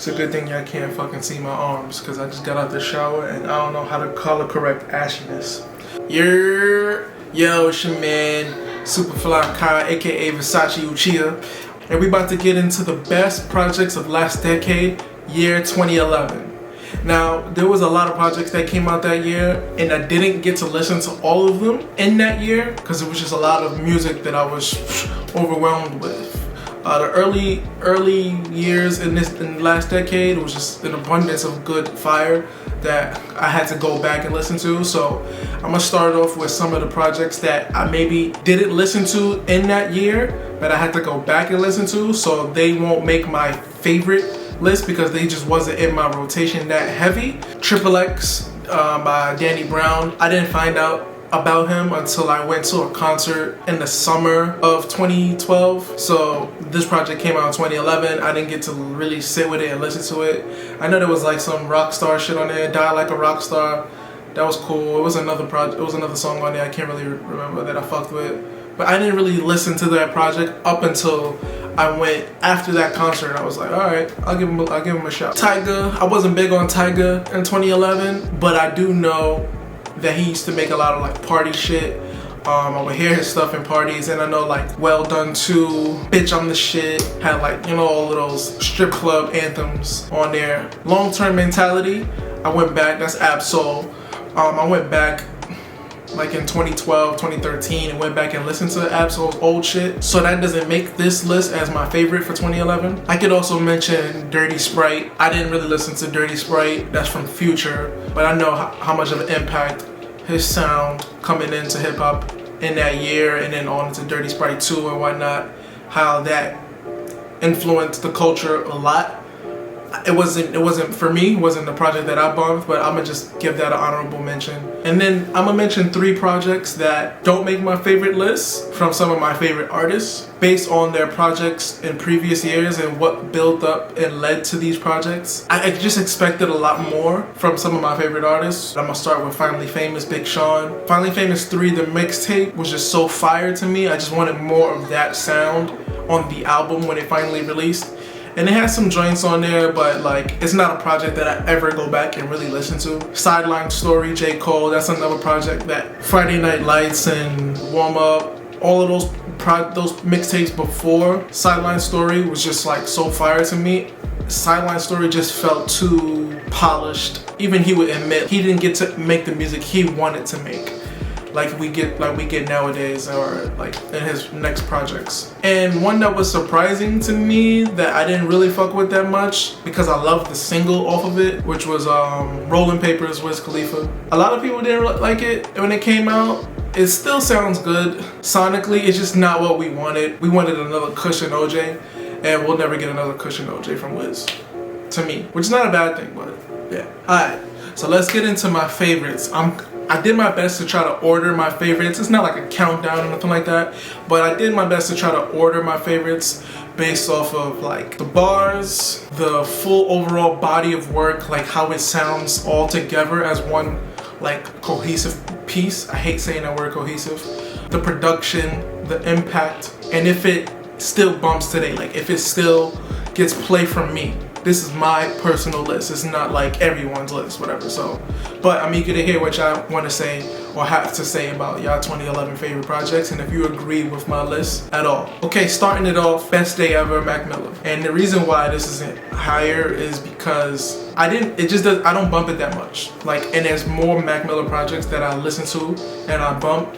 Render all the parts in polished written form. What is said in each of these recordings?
It's a good thing y'all can't fucking see my arms because I just got out the shower and I don't know how to color correct ashiness. Yo, it's your man, Superfly Kai, aka Versace Uchiha, and we about to get into the best projects of last decade, year 2011. Now, there was a lot of projects that came out that year, and I didn't get to listen to all of them in that year because it was just a lot of music that I was overwhelmed with. The early years in the last decade, it was just an abundance of good fire that I had to go back and listen to. So I'm gonna start off with some of the projects that I maybe didn't listen to in that year, but I had to go back and listen to, so they won't make my favorite list because they just wasn't in my rotation that heavy. Triple X by Danny Brown. I didn't find out about him until I went to a concert in the summer of 2012. So this project came out in 2011. I didn't get to really sit with it and listen to it. I know there was like some rock star shit on there, Die Like a Rock Star. That was cool. It was another project. It was another song on there I can't really remember that I fucked with. But I didn't really listen to that project up until I went after that concert. I was like, all right, I'll give him a shot. Tyga. I wasn't big on Tyga in 2011, but I do know that he used to make a lot of like party shit. I would hear his stuff in parties, and I know like Well Done 2, Bitch I'm the Shit, had like, you know, all of those strip club anthems on there. Long Term Mentality, I went back, that's Absol. I went back like in 2012, 2013 and went back and listened to Absol's old shit. So that doesn't make this list as my favorite for 2011. I could also mention Dirty Sprite. I didn't really listen to Dirty Sprite, that's from Future, but I know how much of an impact his sound coming into hip hop in that year and then on to Dirty Sprite 2 and whatnot, how that influenced the culture a lot. It wasn't for me, it wasn't the project that I bumped, but I'm gonna just give that an honorable mention. And then I'm gonna mention 3 projects that don't make my favorite list from some of my favorite artists based on their projects in previous years and what built up and led to these projects. I just expected a lot more from some of my favorite artists. I'm gonna start with Finally Famous, Big Sean. Finally Famous 3, the mixtape, was just so fire to me. I just wanted more of that sound on the album when it finally released. And it has some joints on there, but like, it's not a project that I ever go back and really listen to. Sideline Story, J. Cole, that's another project that Friday Night Lights and Warm Up, all of those mixtapes before Sideline Story was just like so fire to me. Sideline Story just felt too polished. Even he would admit he didn't get to make the music he wanted to make, like we get nowadays, or like in his next projects. And one that was surprising to me that I didn't really fuck with that much because I loved the single off of it, which was Rolling Papers, Wiz Khalifa. A lot of people didn't like it when it came out. It still sounds good sonically, it's just not what we wanted. We wanted another Cushion OJ, and we'll never get another Cushion OJ from Wiz, to me, which is not a bad thing, but yeah. Alright, so let's get into my favorites. I did my best to try to order my favorites. It's not like a countdown or nothing like that, but I did my best to try to order my favorites based off of like the bars, the full overall body of work, like how it sounds all together as one like cohesive piece. I hate saying that word, cohesive. The production, the impact, and if it still bumps today, like if it still gets play from me. This is my personal list. It's not like everyone's list, whatever. So, but I'm eager to hear what y'all want to say or have to say about y'all 2011 favorite projects, and if you agree with my list at all. Okay, starting it off, Best Day Ever, Mac Miller. And the reason why this isn't higher is because I don't bump it that much. Like, and there's more Mac Miller projects that I listen to and I bump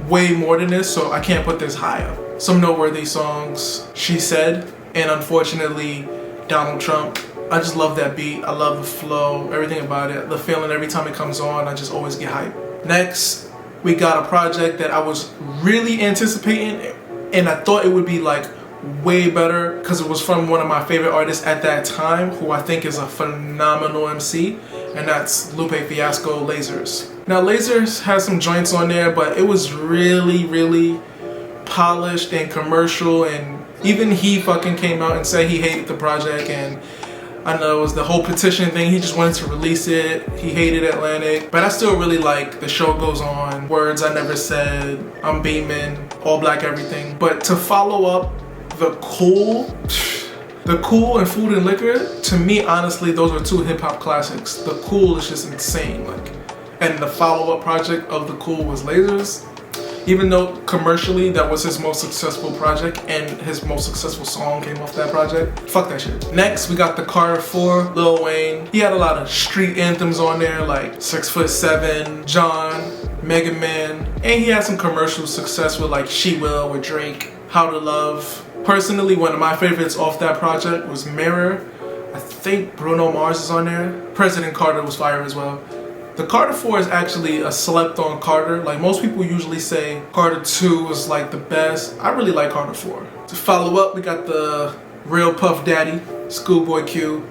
way more than this, so I can't put this higher. Some noteworthy songs, She Said, and unfortunately, Donald Trump. I just love that beat. I love the flow, everything about it. The feeling every time it comes on, I just always get hyped. Next, we got a project that I was really anticipating, and I thought it would be like way better because it was from one of my favorite artists at that time, who I think is a phenomenal MC, and that's Lupe Fiasco, Lasers. Now, Lasers has some joints on there, but it was really, really polished and commercial, and even he fucking came out and said he hated the project, and I know it was the whole petition thing, he just wanted to release it, he hated Atlantic, but I still really like The Show Goes On, Words I Never Said, I'm Beaming, All Black Everything. But to follow up the Cool, The Cool and Food and Liquor, to me, honestly, those are two hip hop classics. The Cool is just insane, like, and the follow-up project of The Cool was Lasers. Even though commercially that was his most successful project and his most successful song came off that project, fuck that shit. Next, we got the Carter 4, Lil Wayne. He had a lot of street anthems on there like 6'7", John, Mega Man, and he had some commercial success with like She Will with Drake, How to Love. Personally, one of my favorites off that project was Mirror. I think Bruno Mars is on there. President Carter was fire as well. The Carter 4 is actually a slept on Carter. Like most people usually say Carter 2 is like the best. I really like Carter 4. To follow up, we got the Real Puff Daddy, Schoolboy Q,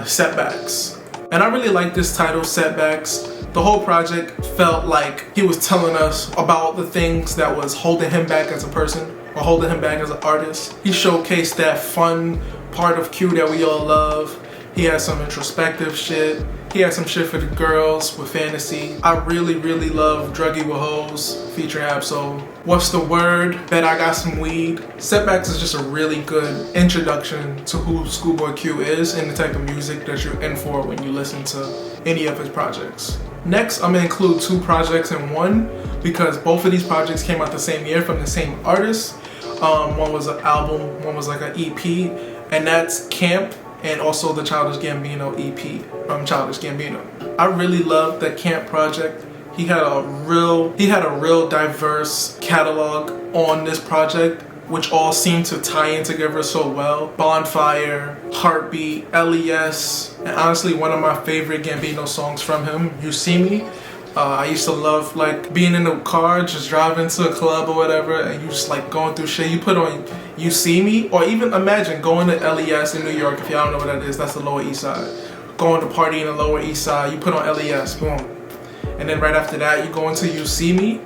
Setbacks. And I really like this title, Setbacks. The whole project felt like he was telling us about the things that was holding him back as a person or holding him back as an artist. He showcased that fun part of Q that we all love. He had some introspective shit. He had some shit for the girls with Fantasy. I really, really love Druggy with Hoes featuring Absol. What's the Word? Bet I Got Some Weed. Setbacks is just a really good introduction to who Schoolboy Q is and the type of music that you're in for when you listen to any of his projects. Next, I'm gonna include two projects in one because both of these projects came out the same year from the same artist. One was an album, one was like an EP, and that's Camp and also the Childish Gambino EP from Childish Gambino. I really loved the Camp project. He had a real diverse catalog on this project, which all seemed to tie in together so well. Bonfire, Heartbeat, LES, and honestly one of my favorite Gambino songs from him, You See Me. I used to love like being in the car, just driving to a club or whatever, and you just like going through shit. You put on You See Me, or even imagine going to LES in New York. If y'all don't know what that is, that's the Lower East Side. Going to party in the Lower East Side, you put on LES, boom. And then right after that, you go into You See Me.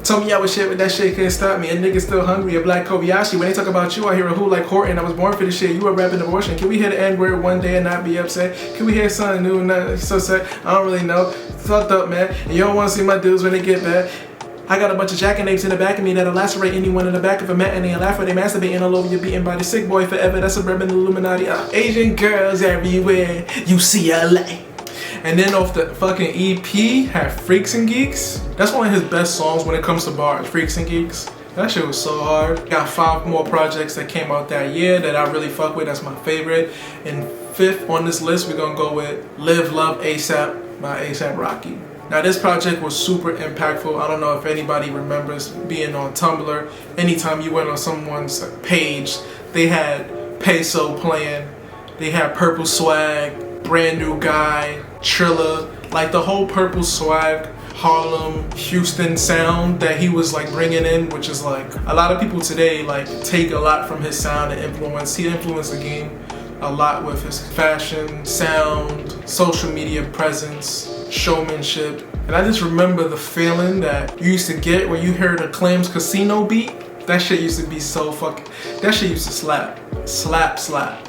Told me I was shit, but that shit can't stop me. A nigga still hungry, a black Kobayashi. When they talk about you, I hear a who like Horton. I was born for this shit. You a rapping abortion. Can we hear the N-word one day and not be upset? Can we hear something new and not so sad? I don't really know. Fucked up, man. And you don't want to see my dudes when they get bad. I got a bunch of jackanapes in the back of me that'll lacerate anyone in the back of a mat and they laugh or they masturbating all over your beaten body. Sick boy forever. That's suburban Illuminati. Asian girls everywhere. You see LA. And then off the fucking EP had Freaks and Geeks. That's one of his best songs when it comes to bars, Freaks and Geeks. That shit was so hard. Got 5 more projects that came out that year that I really fuck with. That's my favorite. And 5th on this list, we're gonna go with Live Love ASAP by A$AP Rocky. Now this project was super impactful. I don't know if anybody remembers being on Tumblr. Anytime you went on someone's page, they had Peso playing. They had Purple Swag, Brand New Guy, Trilla, like the whole Purple Swag, Harlem, Houston sound that he was like bringing in, which is like a lot of people today like take a lot from his sound and influence. He influenced the game a lot with his fashion, sound, social media presence, showmanship. And I just remember the feeling that you used to get when you heard a Clams Casino beat. That shit used to be so fucking, that shit used to slap. Slap.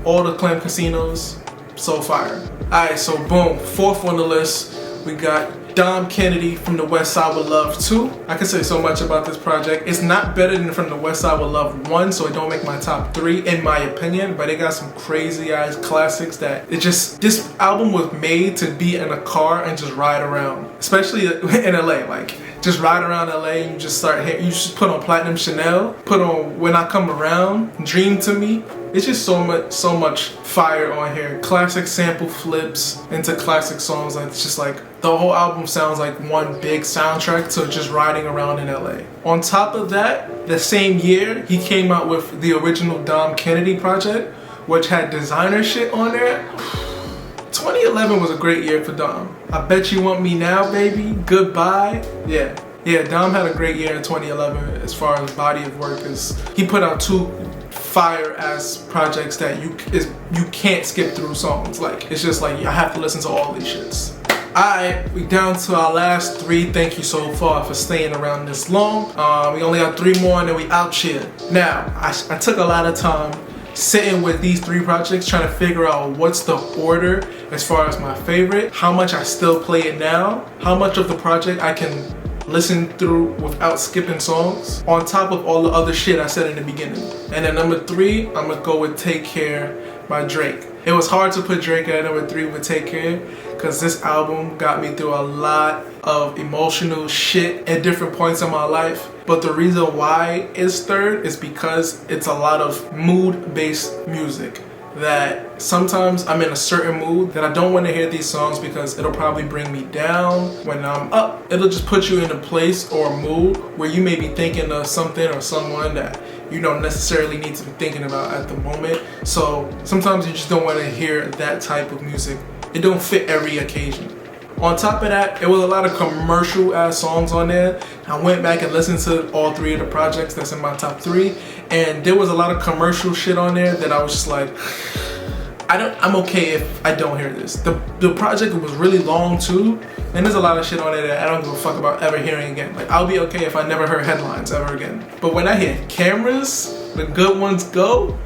All the Clam Casinos, so fire. Alright, so boom, 4th on the list, we got Dom Kennedy from The West Side With Love 2. I can say so much about this project. It's not better than From The West Side With Love 1, so it don't make my top 3 in my opinion, but it got some crazy ass classics that this album was made to be in a car and just ride around, especially in LA. Like just ride around LA and you just you just put on Platinum Chanel, put on When I Come Around, Dream to Me. It's just so much fire on here. Classic sample flips into classic songs. Like it's just like the whole album sounds like one big soundtrack to just riding around in LA. On top of that, the same year he came out with the original Dom Kennedy project, which had designer shit on there. 2011 was a great year for Dom. I Bet You Want Me Now, Baby, Goodbye. Yeah, Dom had a great year in 2011 as far as body of work. He put out 2 fire ass projects that you can't skip through songs. Like it's just like I have to listen to all these shits. Alright, we down to our last 3. Thank you so far for staying around this long. We only have 3 more and then we out here. Now, I took a lot of time sitting with these 3 projects trying to figure out what's the order as far as my favorite, how much I still play it now, how much of the project I can listen through without skipping songs, on top of all the other shit I said in the beginning. And then number 3, I'm gonna go with Take Care by Drake. It was hard to put Drake at number 3 with Take Care, because this album got me through a lot of emotional shit at different points in my life. But the reason why it's 3rd is because it's a lot of mood-based music. That sometimes I'm in a certain mood that I don't want to hear these songs because it'll probably bring me down. When I'm up, it'll just put you in a place or a mood where you may be thinking of something or someone that you don't necessarily need to be thinking about at the moment. So sometimes you just don't want to hear that type of music. It don't fit every occasion. On top of that, it was a lot of commercial ass songs on there. I went back and listened to all 3 of the projects that's in my top 3, and there was a lot of commercial shit on there that I was just like, I'm okay if I don't hear this. The project was really long too, and there's a lot of shit on there that I don't give a fuck about ever hearing again. Like, I'll be okay if I never heard Headlines ever again. But when I hear Cameras, The Good Ones Go,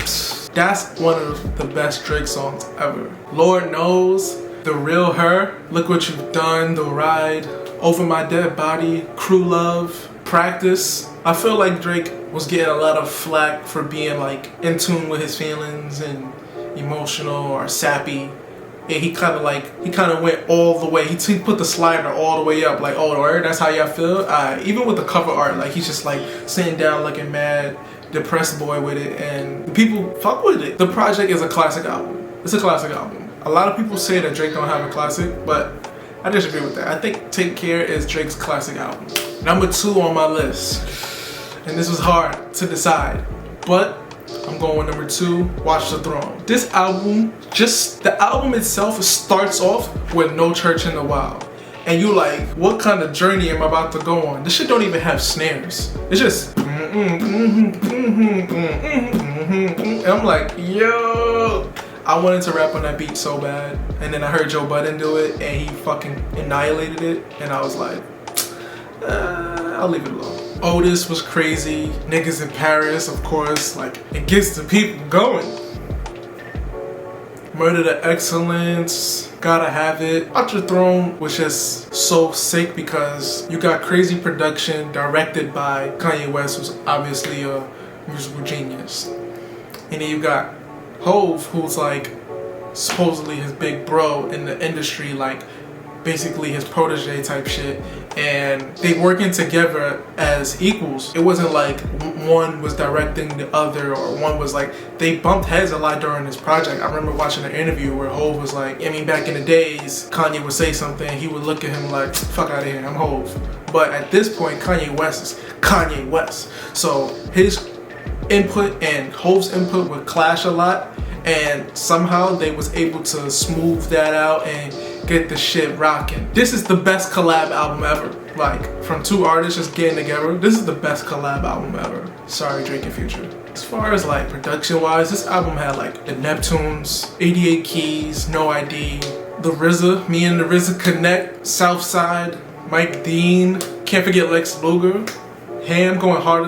that's one of the best Drake songs ever. Lord Knows, The Real Her, Look What You've Done, The Ride, Over My Dead Body, Crew Love, Practice. I feel like Drake was getting a lot of flack for being like in tune with his feelings and emotional or sappy. And he kind of went all the way. He put the slider all the way up, like, oh, word, that's how y'all feel? Even with the cover art, like, he's just like sitting down looking mad, depressed boy with it, and the people fuck with it. The project is a classic album. It's a classic album. A lot of people say that Drake don't have a classic, but I disagree with that. I think Take Care is Drake's classic album. Number 2 on my list, and this was hard to decide, but I'm going with number 2, Watch the Throne. This album, just the album itself starts off with No Church in the Wild. And you like, what kind of journey am I about to go on? This shit don't even have snares. It's just, and I'm like, yo. I wanted to rap on that beat so bad, and then I heard Joe Budden do it, and he fucking annihilated it, and I was like, I'll leave it alone. Otis was crazy, Niggas in Paris, of course, like, it gets the people going. Murder to Excellence, Gotta Have It. Watch the Throne was just so sick because you got crazy production directed by Kanye West, who's obviously a musical genius. And then you got Hove, who's like supposedly his big bro in the industry, like basically his protege type shit, and they working together as equals. It wasn't like one was directing the other or one was like, they bumped heads a lot during this project. I remember watching an interview where Hove was like, I mean, back in the days, Kanye would say something, he would look at him like, fuck out of here, I'm Hove. But at this point, Kanye West is Kanye West. So his input and Hove's input would clash a lot, and somehow they was able to smooth that out and get the shit rocking. This is the best collab album ever. Like, from 2 artists just getting together, this is the best collab album ever. Sorry, Drake and Future. As far as like production wise, this album had like the Neptunes, 88 Keys, No ID, the RZA, Me and the RZA Connect, Southside, Mike Dean, can't forget Lex Luger. Ham going hard,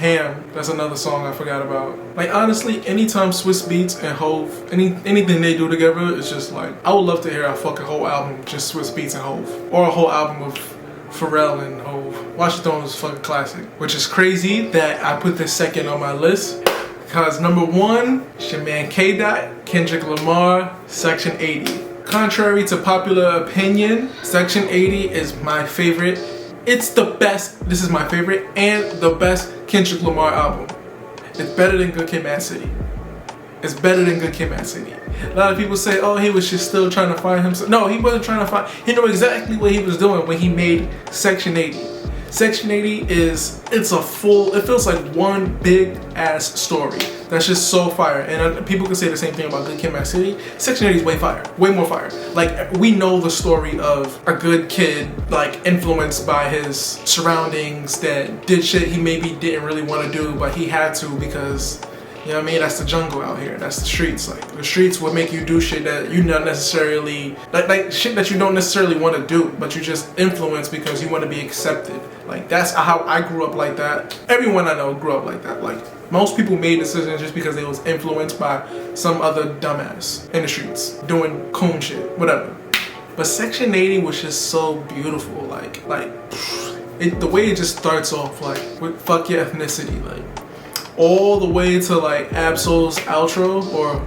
Ham, that's another song I forgot about. Like, honestly, anytime Swiss Beats and Hove, anything they do together, it's just like, I would love to hear a fucking whole album, just Swiss Beats and Hove. Or a whole album of Pharrell and Hove. Watch the Throne is a fucking classic. Which is crazy that I put this second on my list, because number 1, it's your man K-Dot, Kendrick Lamar, Section 80. Contrary to popular opinion, Section 80 is my favorite. It's the best, this is my favorite, and the best Kendrick Lamar album. It's better than Good Kid, Mad City. It's better than Good Kid, Mad City. A lot of people say, oh, he was just still trying to find himself. No, he wasn't trying to find, he knew exactly what he was doing when he made Section 80. Section 80 it's a full, it feels like one big ass story. That's just so fire. And people can say the same thing about Good Kid, Mad City. Section 80 is way fire, way more fire. Like, we know the story of a good kid, like, influenced by his surroundings that did shit he maybe didn't really want to do, but he had to because, you know what I mean? That's the jungle out here. That's the streets. Like, the streets will make you do shit that you not necessarily, like shit that you don't necessarily want to do, but you just influence because you want to be accepted. Like, that's how I grew up like that. Everyone I know grew up like that. Like, most people made decisions just because they was influenced by some other dumbass in the streets doing coon shit, whatever. But Section 80 was just so beautiful. Like the way it just starts off like with fuck your ethnicity, like all the way to like Absol's outro, or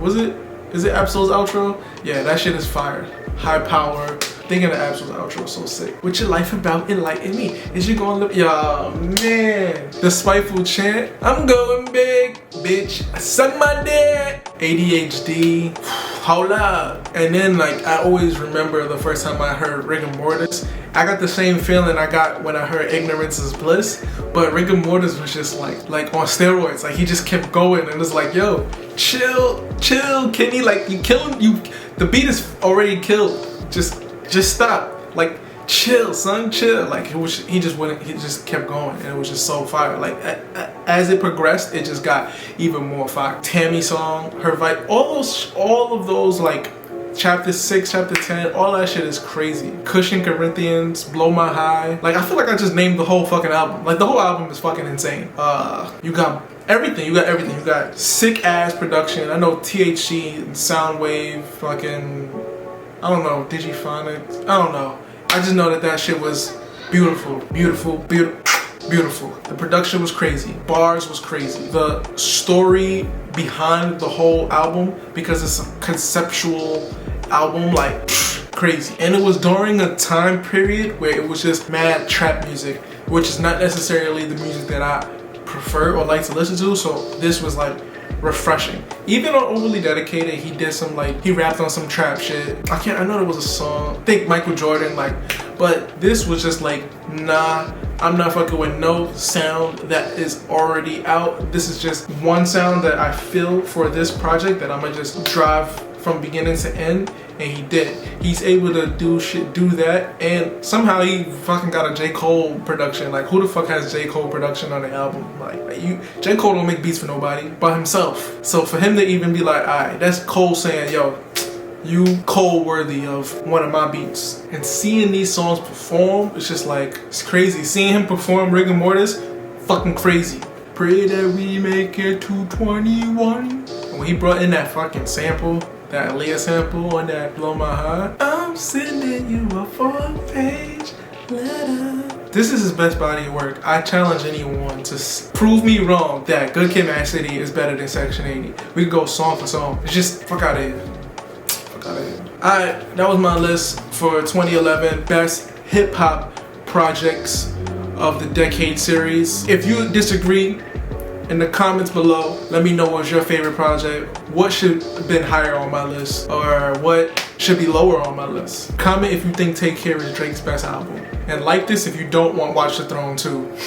is it Absol's outro? Yeah, that shit is fire. High power. Thinking of Absol's outro is so sick. What your life about? Enlighten me. Is you gonna live? Yeah, man. The spiteful chant. I'm going big, bitch. Suck my dick. ADHD. Hold up. And then like I always remember the first time I heard Rigor Mortis. I got the same feeling I got when I heard Ignorance is Bliss, but Rigor Mortis was just like on steroids. Like he just kept going and it's like, yo, chill, Kenny. Like you killing you. The beat is already killed. Just stop. Like chill, son, chill. Like he just kept going and it was just so fire. Like as it progressed, it just got even more fire. Tammy song, her vibe, all of those like chapter 6, chapter 10, all that shit is crazy. Cushion Corinthians, Blow My High. Like I feel like I just named the whole fucking album. Like the whole album is fucking insane. You got everything. You got sick ass production. I know THC and Soundwave, fucking I don't know, Digiphonics. I don't know. I just know that shit was beautiful. The production was crazy. Bars was crazy. The story behind the whole album, because it's a conceptual album, like crazy. And it was during a time period where it was just mad trap music, which is not necessarily the music that I prefer or like to listen to. So this was like refreshing. Even on Overly Dedicated, he did some he rapped on some trap shit. I know there was a song, I think Michael Jordan, but this was just like, nah, I'm not fucking with no sound that is already out. This is just one sound that I feel for this project that I'm gonna just drive from beginning to end, and he did. He's able to do that, and somehow he fucking got a J. Cole production. Like who the fuck has J. Cole production on the album? J. Cole don't make beats for nobody but himself. So for him to even be like, alright, that's Cole saying, yo, you Cole worthy of one of my beats. And seeing these songs perform, it's just like, it's crazy. Seeing him perform Rigor Mortis, fucking crazy. Pray that we make it to 21. And when he brought in that fucking sample, that Aaliyah sample on that Blow My High, I'm sending you a 4-page letter. This is his best body of work. I challenge anyone to prove me wrong that Good Kid, Mad City is better than Section 80. We could go song for song. It's just, fuck out of here. Fuck out of here. Alright, that was my list for 2011 best hip hop projects of the decade series. If you disagree, in the comments below, let me know what's your favorite project, what should have been higher on my list, or what should be lower on my list. Comment if you think Take Care is Drake's best album. And like this if you don't want Watch the Throne 2.